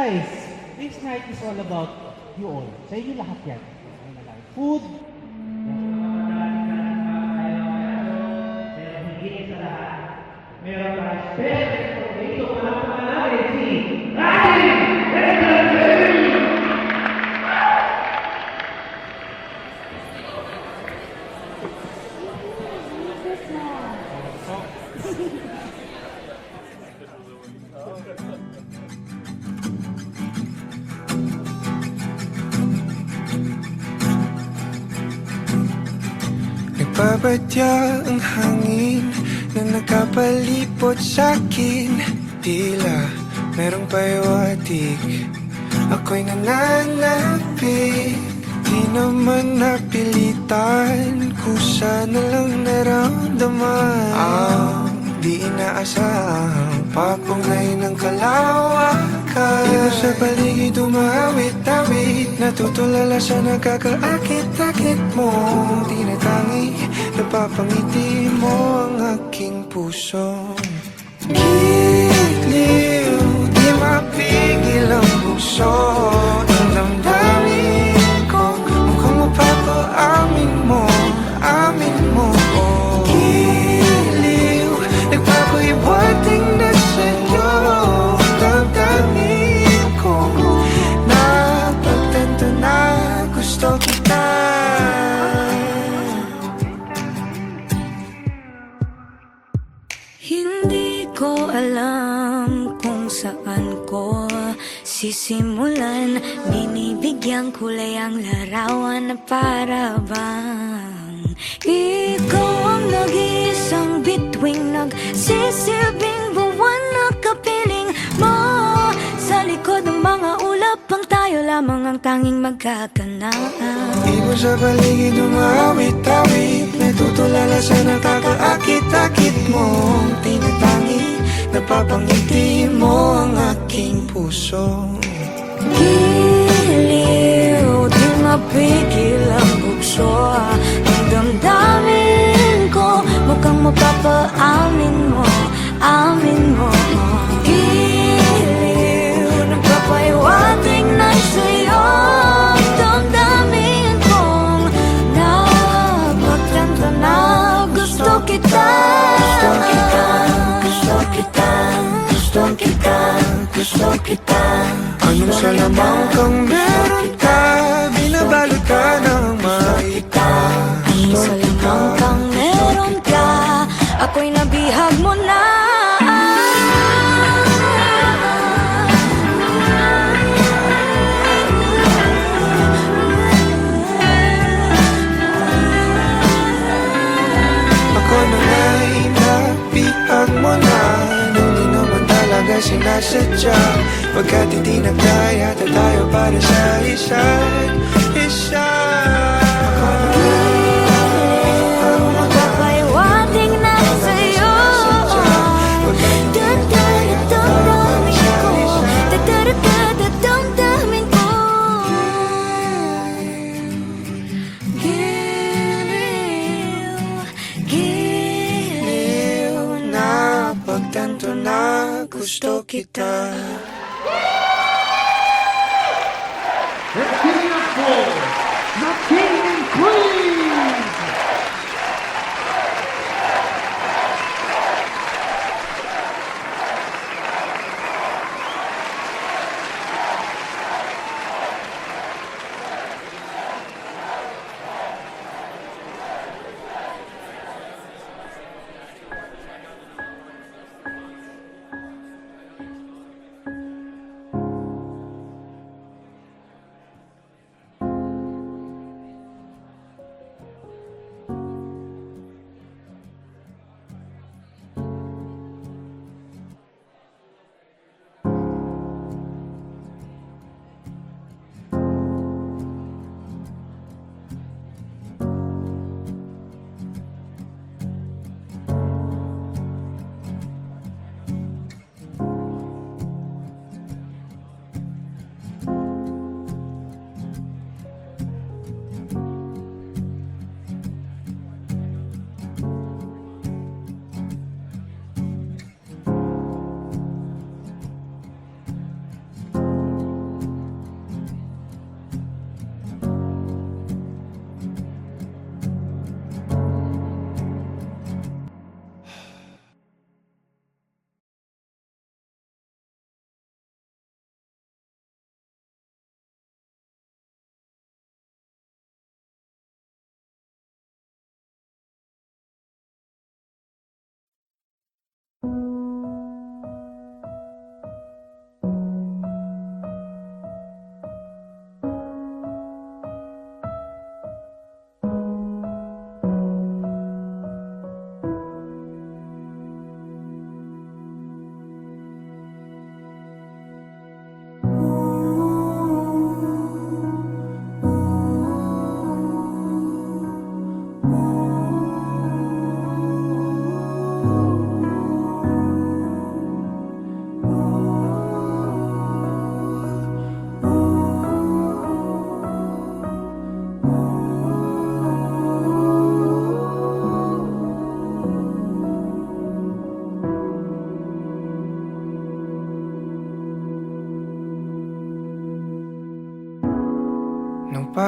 guys, this night is all about you all. Sa inyo lahat yan. Food. Meron pa special dito para pangalan si Nagbabadya ang hangin na nakapalipot sa'kin. Tila merong pahiwatig, ako'y nananapig. Di naman napilitan, kusa na lang naramdaman. Ang di inaasahang papunay ng kalawakan. Dito sa paligid umawit-awit, natutulala sa nakakaakit-akit mo. Tinatangi, napapangiti mo ang aking puso. Giliw, di mapigil ang puso. Ang damdamin ko, mukhang mapapaamin mo, amin mo. Giliw, nagpapahiwating na sa'yo. Damdamin ko, napagtanto na gusto kita. Hindi ko alam kung saan ko sisimulan. Binibigyan kulay ang larawan na para bang ikaw ang nag-iisang bituing, nagsisilbing buwan na kapiling mo. Sa likod ng mga ulap ang tayo lamang ang tanging magkakanaan. Ibon sa paligid umawit-awit, natutulala sa nakakaakit-akit mo. Tinatangi, napapangiti mo ang aking puso. Giliw, di mapigil ang bukso. Ang damdamin ko, mukhang mapapaamin mo, amin mo. Giliw, nagpapahiwatig na sa'yo. Damdamin kong napagtanto na gusto kita. Gusto kita, gusto kita, gusto kita, gusto kita. Anong salamang kang meron ka, binabalot ka ng maita. Anong salamang kang meron ka, ako'y nabihag mo na. Ako na nga'y nabihag mo na, nung di naman talaga sinasadya. Pagkat hindi nagkaya tayo para sa isa't isa. Magpapahiwatig na sa'yo. Dadamdamin ko, dadamdamin ko. Giliw, giliw na Pagtanto na gusto kita. Let's give it up for the King and Queen!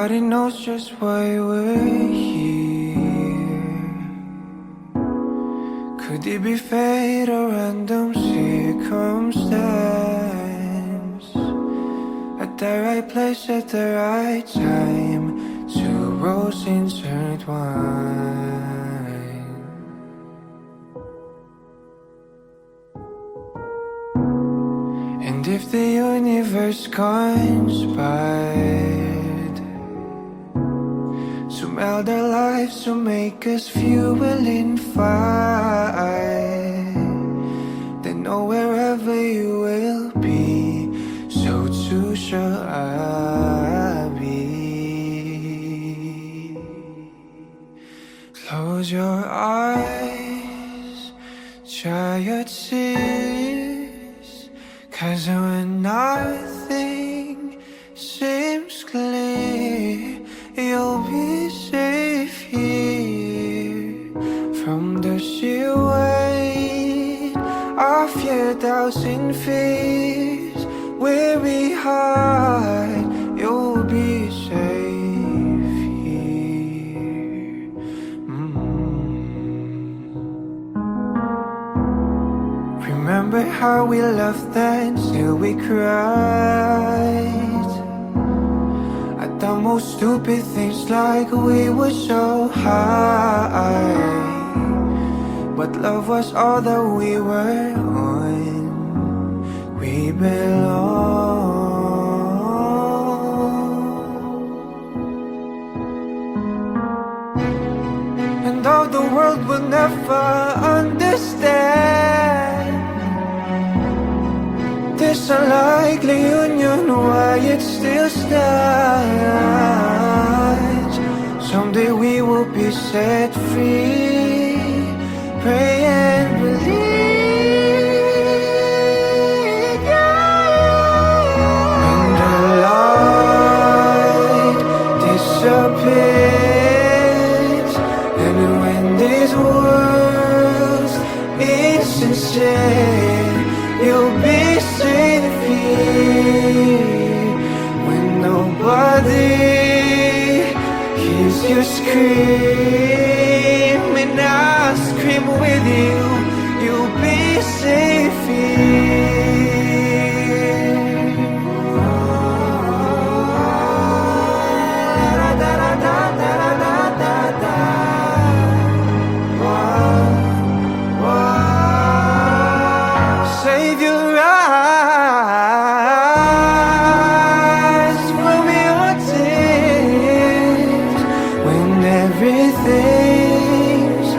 Nobody knows just why we're here. Could it be fate or random circumstance? At the right place at the right time, two roads intertwine. And if the universe conspired to meld our lives to make us fuel and fire, then know wherever you will be, so too shall I be. Close your eyes, dry your tears, 'cause when nothing seems clear, you'll be safe here from the sheer weight of your doubts and fears. Weary heart, you'll be safe here. Remember how we laughed and still we cried at the most stupid things, like we were so high. But love was all that we were on. We belong. And though the world will never understand this unlikely union, why it still stands. Someday we will be set free. Pray and believe, yeah. And the light disappears, and when this world's insincere, you'll be safe here. When nobody hears you scream, and I'll scream with you, you'll be safe here. Save your eyes from your tears when everything's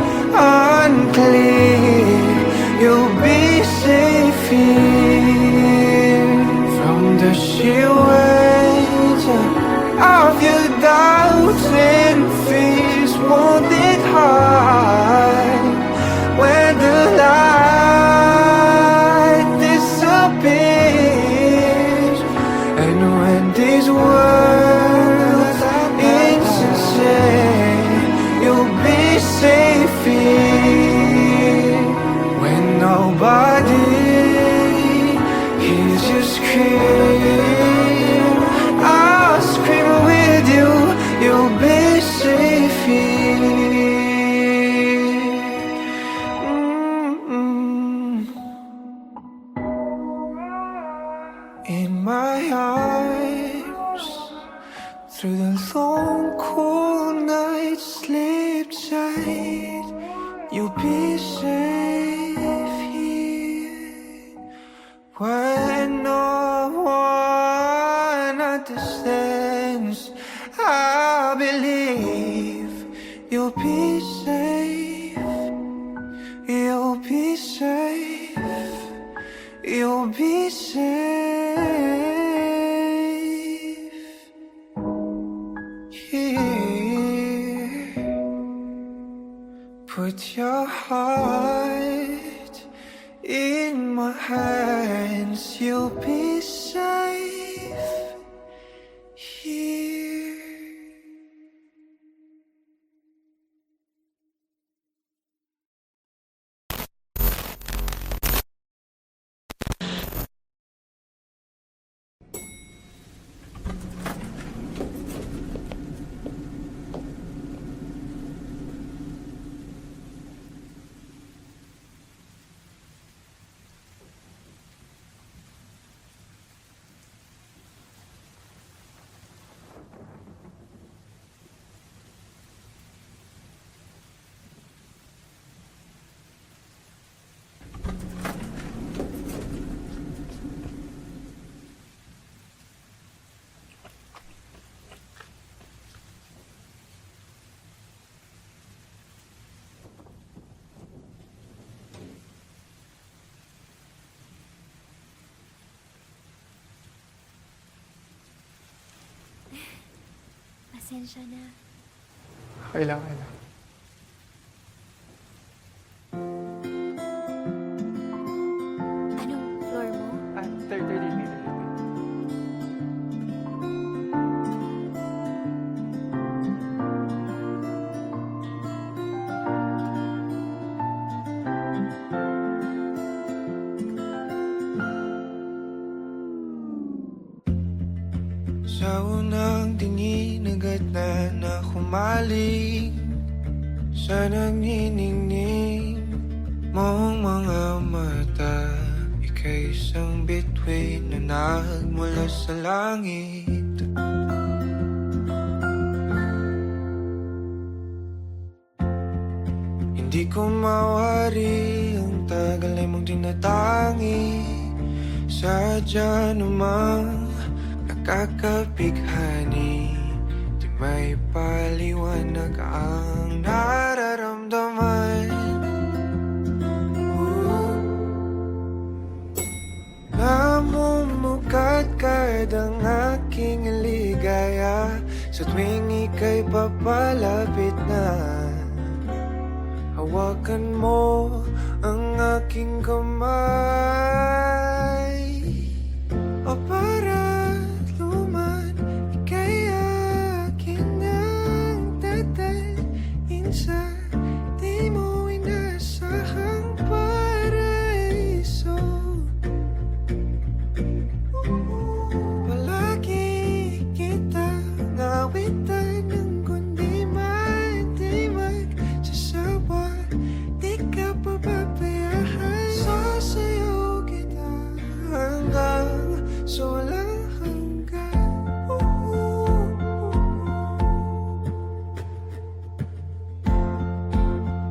unclear. You'll be safe here from the sheer weight of your doubts and fears. Won't it hide when the light disappears, and when these words insincere, you'll be safe here. When nobody hears you scream, I'll scream with you, you'll be safe here. In my arms, through the long cool night, sleep tight, you'll be safe here. When no one understands, I believe you'll be safe. You'll be safe. You'll be safe here. Put your heart in my hands, you'll be safe here. Pasensya na. Kailangan na. Anong floor mo? Third meter. Sa unang tingin agad na humaling sa nagniningning mong mga mata. Ika'y isang bituin na nagmula sa langit. Hindi ko mawari ang tagal ay mong tinatangi. Sadya namang nakakapighani, di may paliwanag ang nararamdaman. Namumukadkad ang aking ligaya sa tuwing ika'y papalapit na. Hawakan mo ang aking kamay, o para luman, ika'y akin ang tatalin sa di mo inasahang paraiso. Palagi kita ngawitan ng kundi man di magsasawa. Di ka pababayaan, sasayaw kita hanggang sa walang hanggan.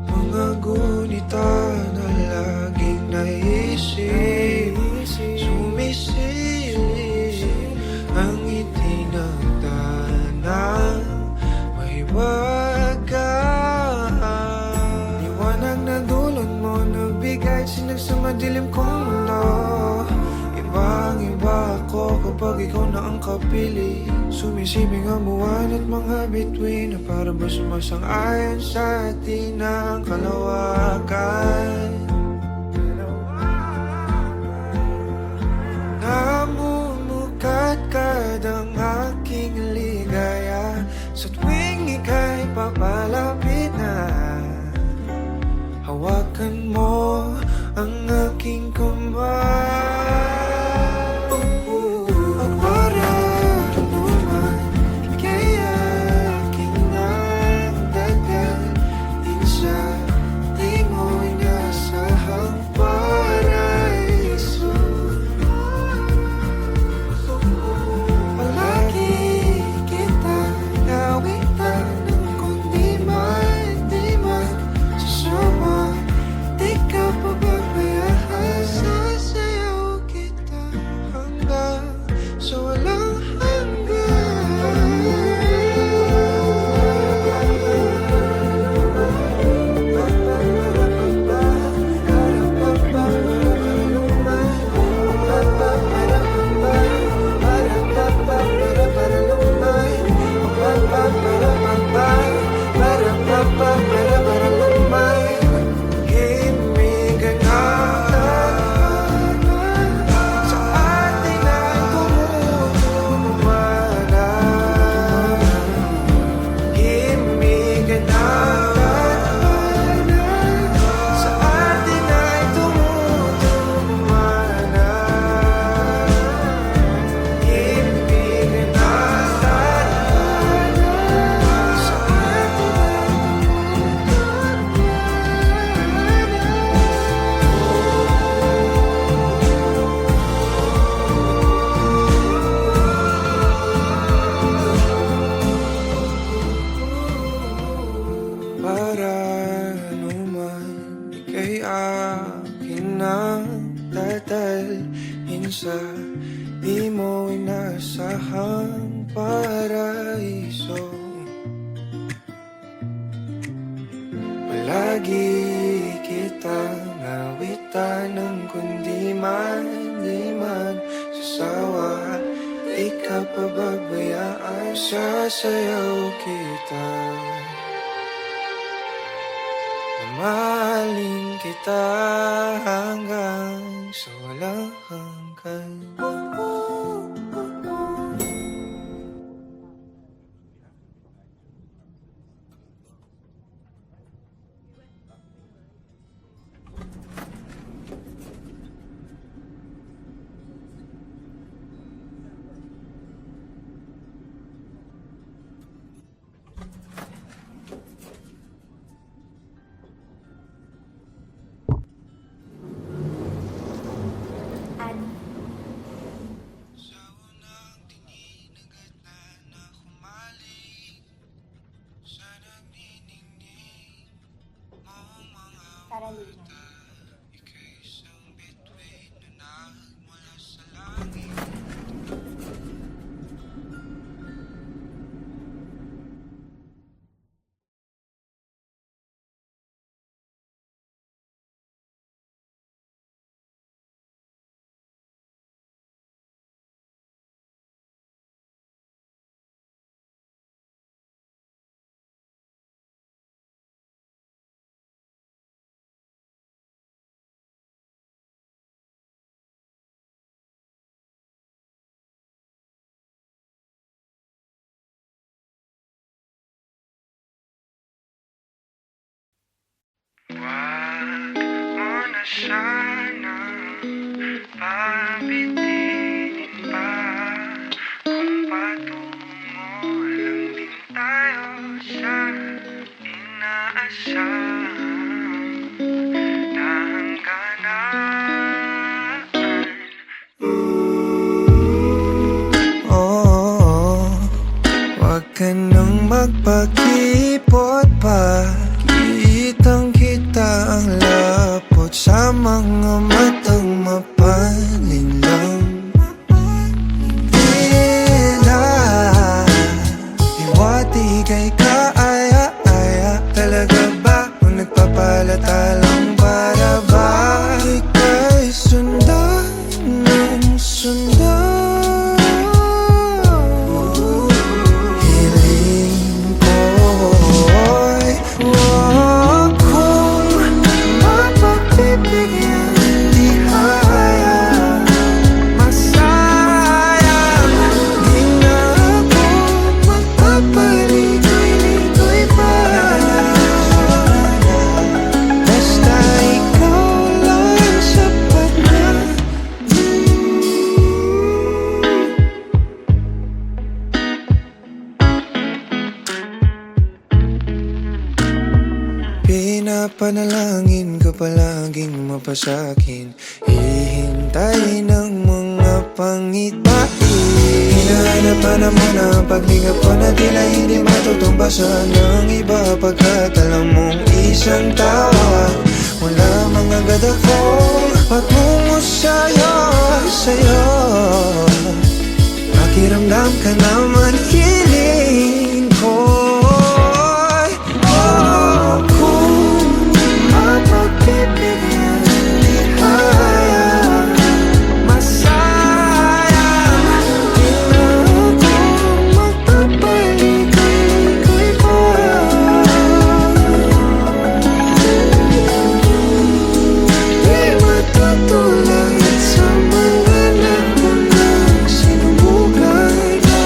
Mga gunita na laging naisip, sumisilip ang itinagdanang mahiwagaan. Liwanag na dulot mo, nabigay sinag sa madilim kong mundo. Ibang-iba ako kapag ikaw na ang kapili. Sumisibing ang buwan at mga bituin na para ba sumasang-ayon sa atin ang kalawakan. Namumukadkad ang aking ligaya sa tuwing ika'y papalapit na. Hawakan mo ang aking kamay. At para luman, ika'y aking nagdadalhin sa di mo inasahang paraiso. Palagi kita nawitan ng kundi man di magsasawa. Di ka pababayaan, sasayaw kita hanggang sa walang para luman, ika'y akin ang tatalhin sa di mo inasahang paraiso. Palagi kitang nawitan ng kundi man di man sasawa. Di Di ka pababayaan, sasayaw kita. Mamahalin kita hanggang sa walang hanggan. Sa unang tingin agad na humalik sa nagniningning mong mga mata. Ika'y isang bituin na nagmula sa langit. Wag mo na sanang pabitinin pa. Kung patungo lang din tayo sa inaasahang na hangganan. Oh, wag ka nang magpakipot pa. Kitang kita ang lapot sa mga matang mapalinlang. Tila iwati kay kaaya-aya. Talaga ba kung nagpapalata lang para ba ika'y sundan ng sundan? Hiling ko'y wag kong mapagbibigyan. Di kaya masayang. Di na ako magpapaligoy-ligoy pa. Basta ikaw lang sapat na. Pinapanalangin ka palaging mapasakin. Hihintay ng mga pangitain. Hinahanap-hanap mo na ang paglingap ko na tila hindi matutumbasan ng iba. Pagkat alam mong isang tawag wala mga gada ko patungo sa'yo, sa'yo. Pakiramdam ka naman hiling ko. Mapagbibigyan, di kaya masayang. Di na ako magpapaligoy-ligoy pa. Di matutulad sa mga naunang sinubukan ko.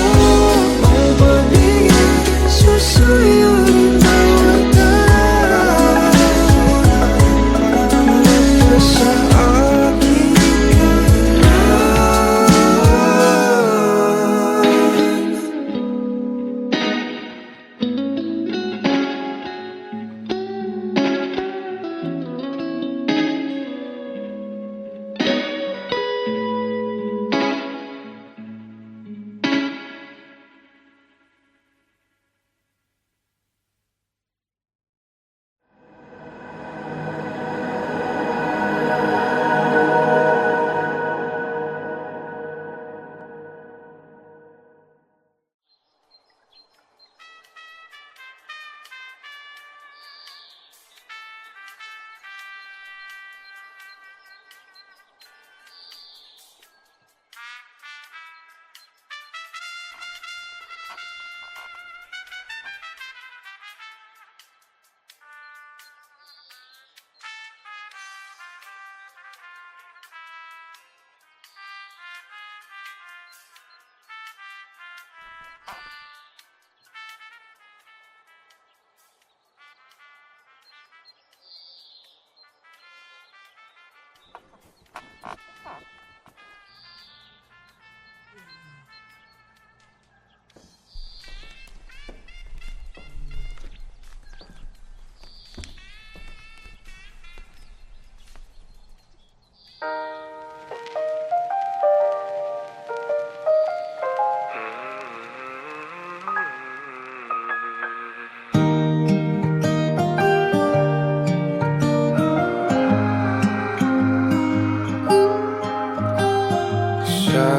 Sa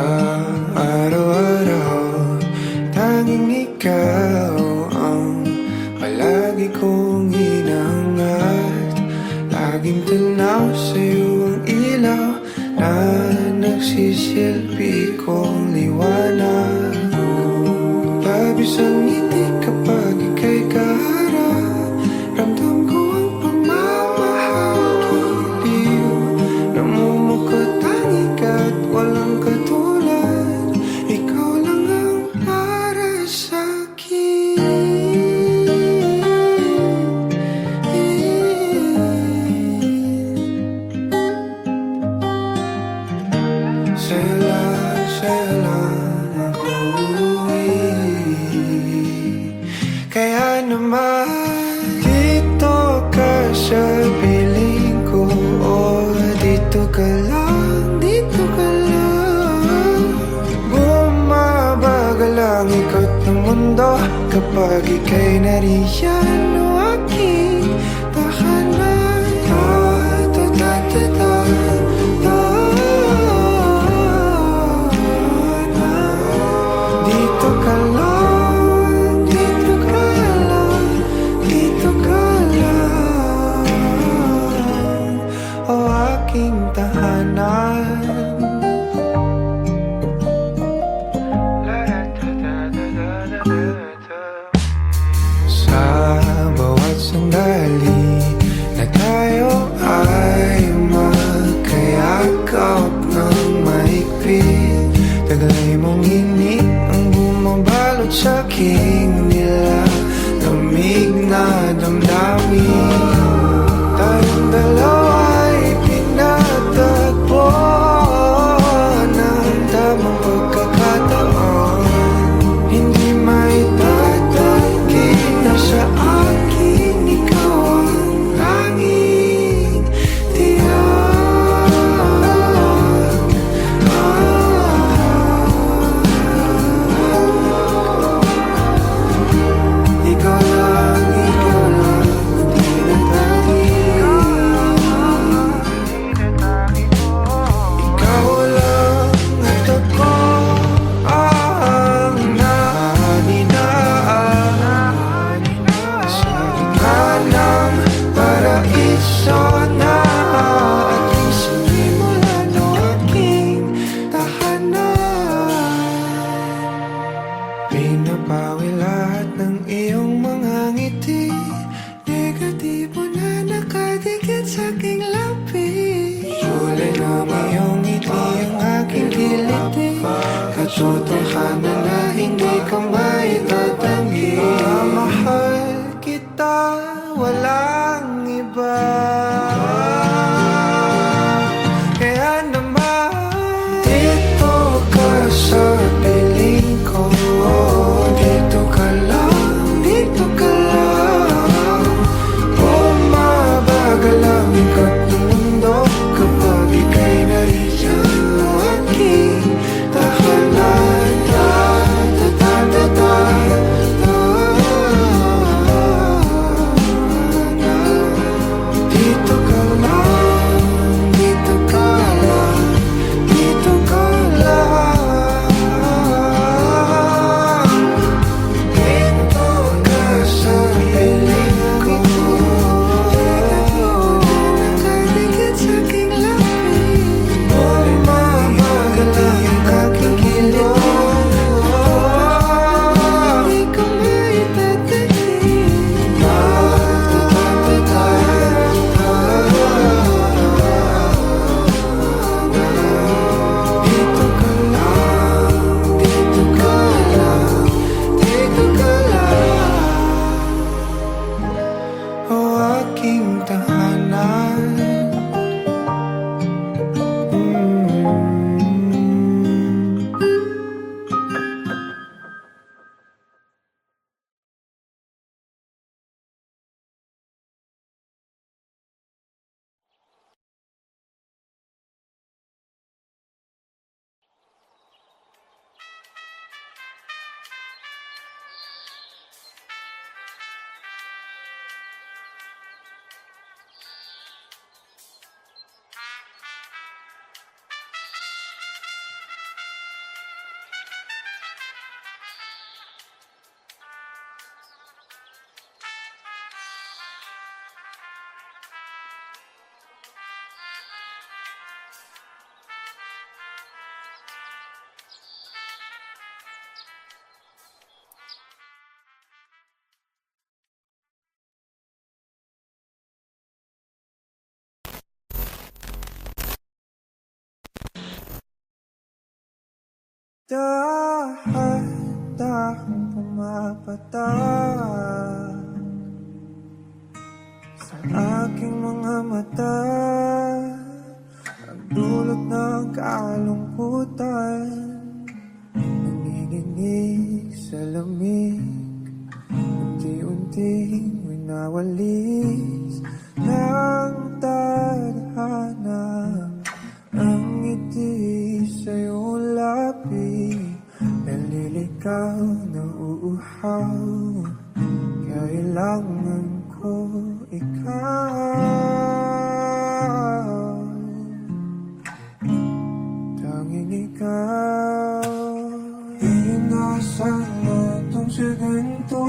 araw-araw, tanging ikaw ang palagi kong hinangat. Laging tanaw sa'yo ang ilaw na nagsisilbi kong liwanag. Labis ang ngiti kapag ika'y kaharap. Ramdam ko ang pagmamahal, giliw. Namumukot tanging ka't walang katulad. Ikaw lang ang para sa'kin. Sa'yo lang ako uuwi. Kaya naman dito ka sa piling ko. O dito ka lang, dito ka lang. Bumabagal ang ikot ng mundo kapag ika'y nariyan o aking tahanan. Dito ka lang, dito ka lang, dito ka lang, o aking tahanan. Sa bawat sandali na tayo ay magkayakap ng mahigpit, taglay mong hini ang bumabalot sa aking nilalamig na damdamin. Tayong dalawa'y pinatagpo ng tamang pagkakataon. Hindi maitatanggi na sa akin ikaw ang tanging tiyak. Ikaw lang, di na tayo. Ikaw lang at ako ang naninaan sa gitna ng paraiso na aking sinimulan o aking tahanan. Pinapawi lahat ng iyong mga ngiti, negatibo na nakadikit sa aking labi. Kulay ng iyong ngiti ang aking kiliti, katotohanan na hindi ka maitatanggi. Mahal kita, walang iba. Dahan-dahang pumapatak sa aking mga mata, ang dulot ng kalungkutan, nanginginig sa lamig, unti-unting winawalis ng tadhana. Ang ngiti sa iyong labi, naliligaw na uuhaw. Kailangan ko ikaw, tanging ikaw. Iinasan na itong sa ganito,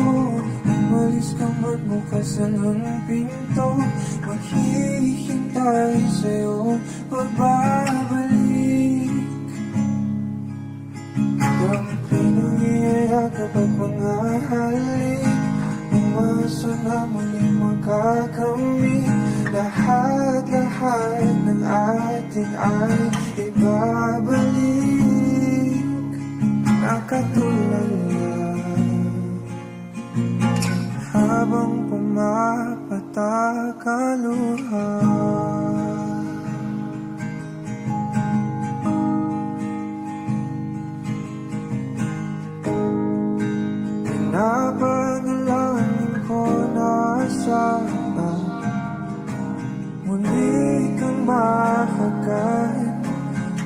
umalis ka man bukas ang pinto, maghihintay sa'yo pagbabalik. Ang pinangiyayakap at mga halik, umasa na muling makakamit. Lahat-lahat ng atin ay ibabalik, nakatulala habang pumapatak ang luha. Pinapanalangin ko na sana muli kang makagat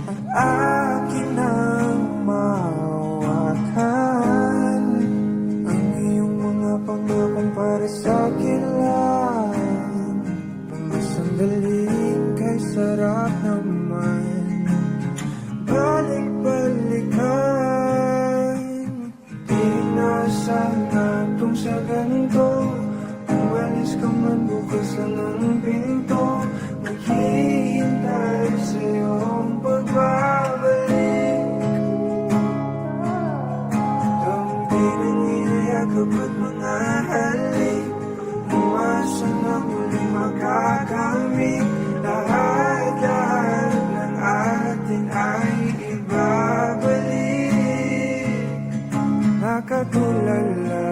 at akin nang mahawakan. Ang iyong mga pangakong para sa'kin lang, mga sandaling kay sarap naman balik-balikan. Di na sana itong sa ganito, umalis ka man bukas lang ang pinto, maghihintay sa iyong pagbabalik. Ang pinangiyayakap at mga halik, umasa na muling makakamit. Lahat-lahat ng atin ay ibabalik, nakatulala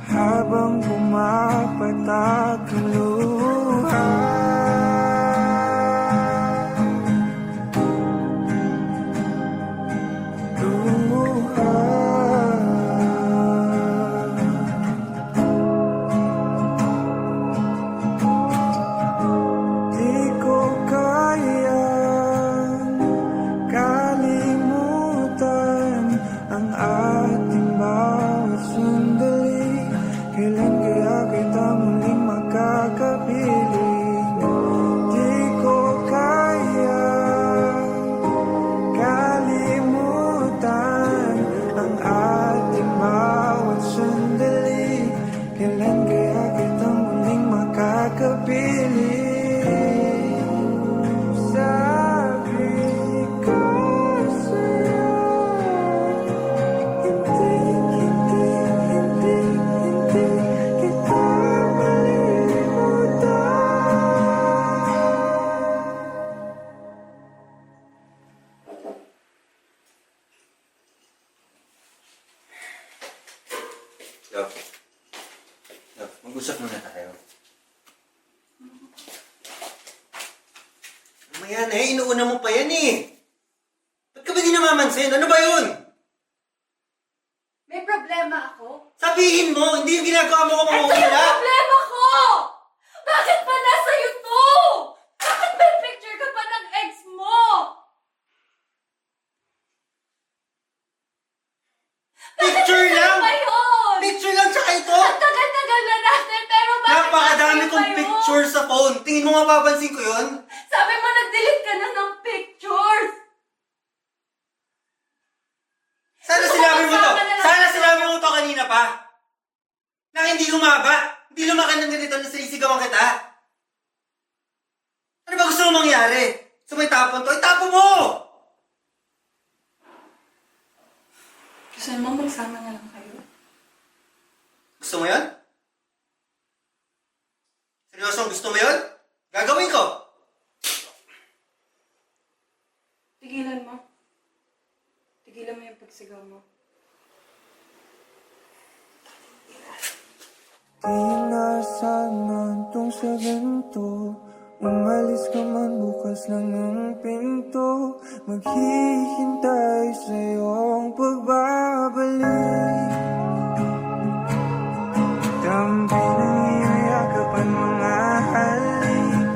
habang pumapatak ang luha. Luha. Di ko kayang kalimutan ang ating bawat sandali. Kailan kaya kita muling makakapiling? Di ko kaya kalimutan ang ating bawat sandali. Kailan kaya kita muling makakapiling? Sabi ko sa'yo, hindi kita Love. Love, mag-usap muna tayo. Mamaya na eh, inuuna mo pa yan eh. Ba't ka ba di namamansin? Ano ba yun? May problema ako? Sabihin mo, hindi yung ginagawa mo kung Ito yung mauuna. problema ko! Bakit pa nasa YouTube? Bakit may picture ka pa ng ex mo? Picture lang! Ano ba yun? Picture lang tsaka ito! Ang tagal-tagal na natin, pero bakit Napakadami nasa kong iyo pa yun? picture sa phone. Tingin mo mapapansin ko yun? Sabi mo nag-delete ka na ng pictures! Sana sinabi mo to! Sumasama na lang Sana ako. sinabi mo to kanina pa! Na hindi humaba! Hindi lumaki ng ganito na sinisigawan kita! Ano ba gusto mo mangyari? So may tapon to? Itapon mo! Gusto mo magsama na lang kayo? Gusto mo yun? Seryosong gusto mo yun? Gagawin ko! Tigilan mo. Sigaw mo. Di na sana tong sa ganito. Umalis ka man bukas lang ng pinto. Maghihintay sa iyong pagbabalik. Dampi ng iyong yakapan mga halik.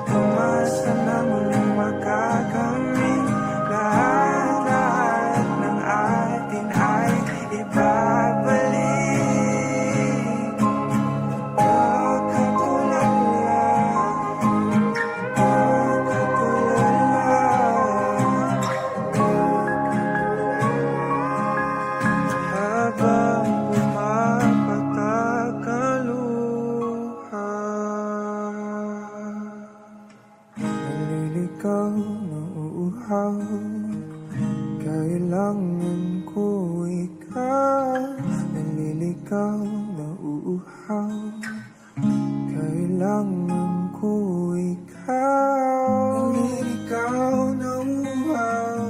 Umasa na muling makakamit. Lahat ng atin ay ibabalik. Naliligaw na uuhaw. Kailangan ko ikaw. Naliligaw na uuhaw. Kailangan ko ikaw. Naliligaw na uuhaw.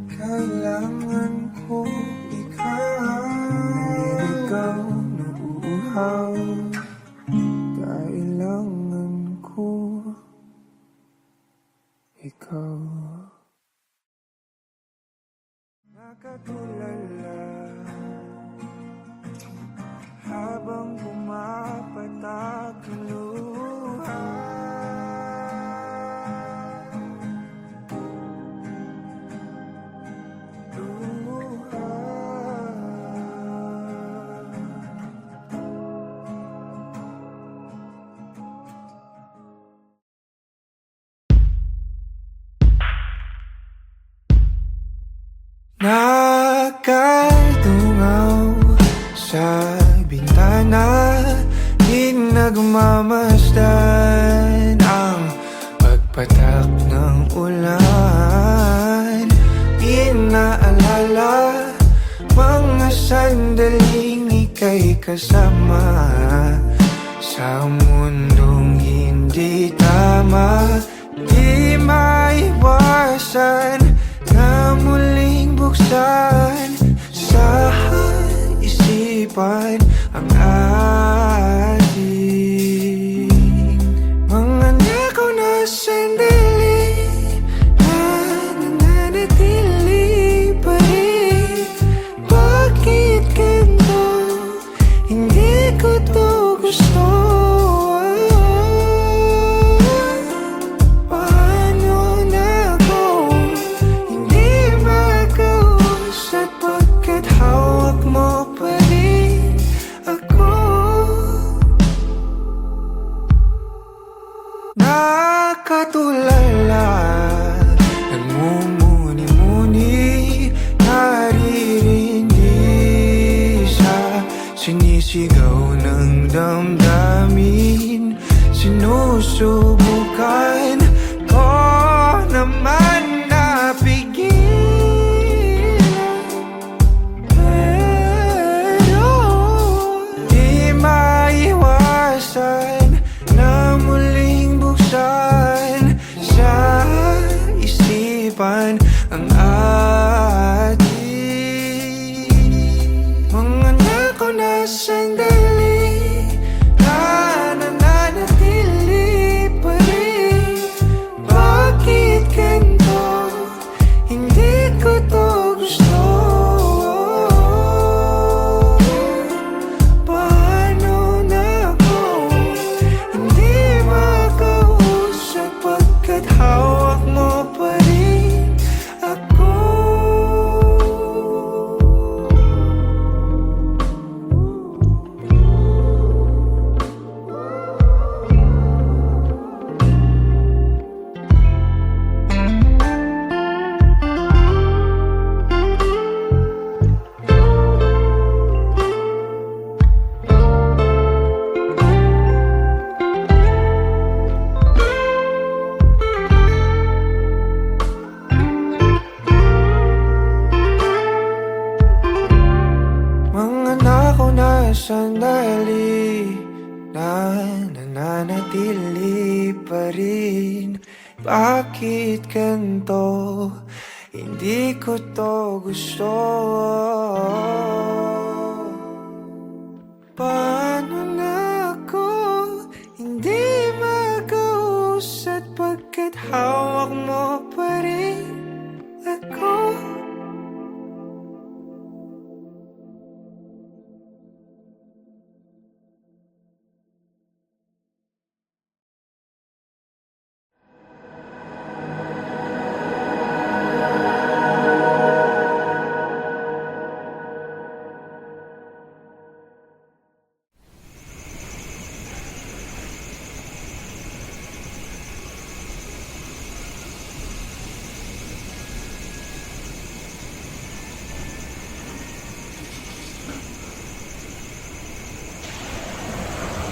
Kailangan ko ikaw. Naliligaw na uuhaw. Kailangan ko ikaw. Nakatulala habang pumapatak ang luha. Nakatungaw sa bintana, di nagmamasdan ang pagpatak ng ulan. Inaalala mga sandaling ika'y kasama sa mundong hindi tama. Di maiwasan na muling buksan sa isipan ang ating mga nakaw na sandali na nananatili pa rin. Bakit ganito? Hindi ko to gusto. Hawak mo pa rin ako. Nakatulala, nagmumuni-muni, naririndi sa sinisigaw ng damdamin. Sinusubukan ko naman na pigil, maiwasan na muling buksan sa isipan ang ating mga nakaw na sandali na nananatili pa rin. Bakit ganito? Hindi ko to gusto. Hawak mo pa rin ako. Sandali na nananatili pa rin. Bakit ganito? Hindi ko to gusto. Paano na ako hindi mag-uusat pagkat hawak mo pa rin ako?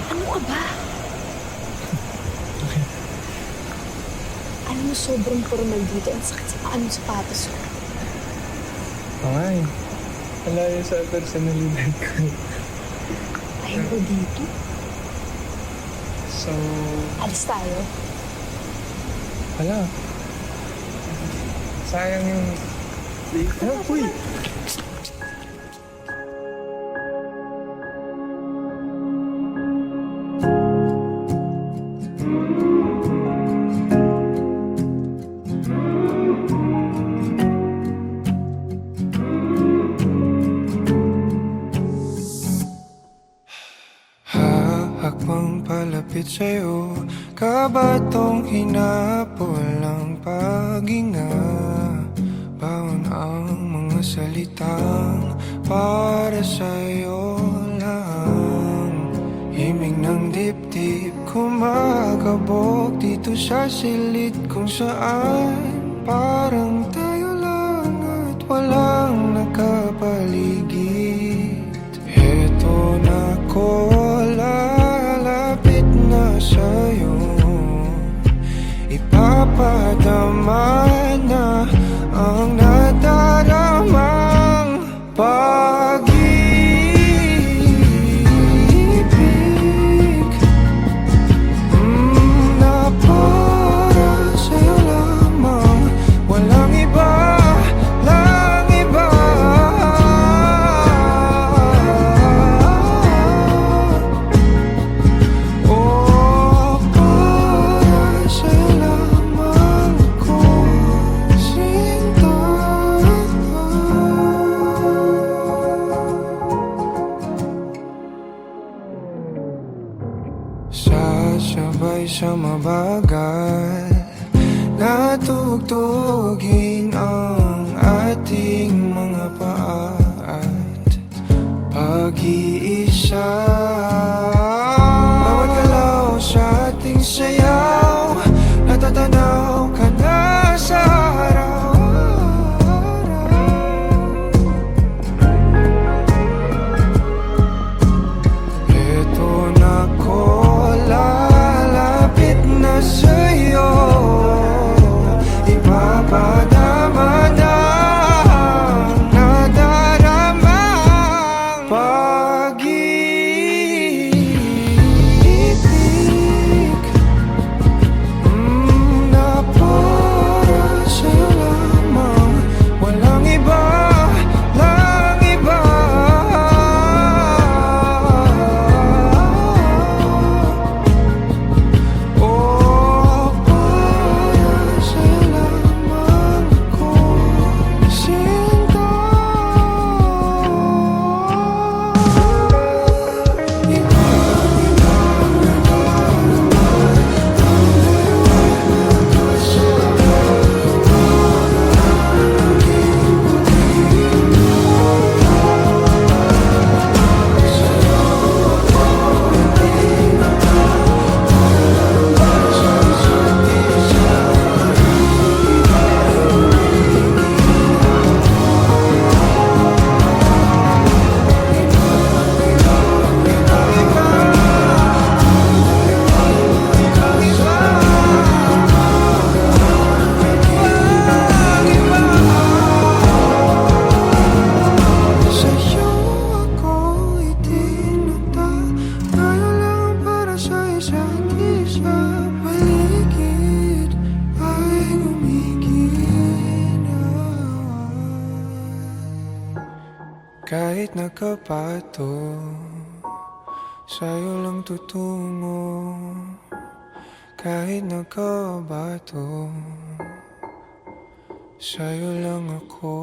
Ano ka ba? Alam mo, sobrang formal dito. Ang sakit sa paano sapatos ko. Ay, malayo sa personalidad ko. Ayaw ko dito. So, Alis tayo. wala. Sayang yung... Uy! Hakbang palapit sa'yo, kabatong hinapol ang paghinga. Baon ang mga salitang para sa'yo lang. Himig ng dibdib kumakabog dito sa silid kung saan parang tayo lang at walang nakapaligid. Heto na ko, lalapit na sa'yo. Ipapadama na ang nadaramang pag-ibig na para sa'yo lamang. Walang iba, lang iba. Oh, para sa'yo lamang ako sinta. Sasabay sa mabagal na tugtugin ang ating mga paa at pag-iisa. Bawat galaw sa ating sayaw, natatanaw ka na sa araw-araw. Eto na ko, lalapit na sa'yo. Ipapadama na ang nadaramang pag-ibig na para sa'yo lamang. Walang iba, lang iba. Oh, para sa'yo lamang ako sinta. Sa'yo ako itinata, tayo lang para sa isa't isa. Paligid ay gumigil na. Kahit nagkapato, sa'yo lang tutungo. Kahit nagkabato, sa'yo lang ako.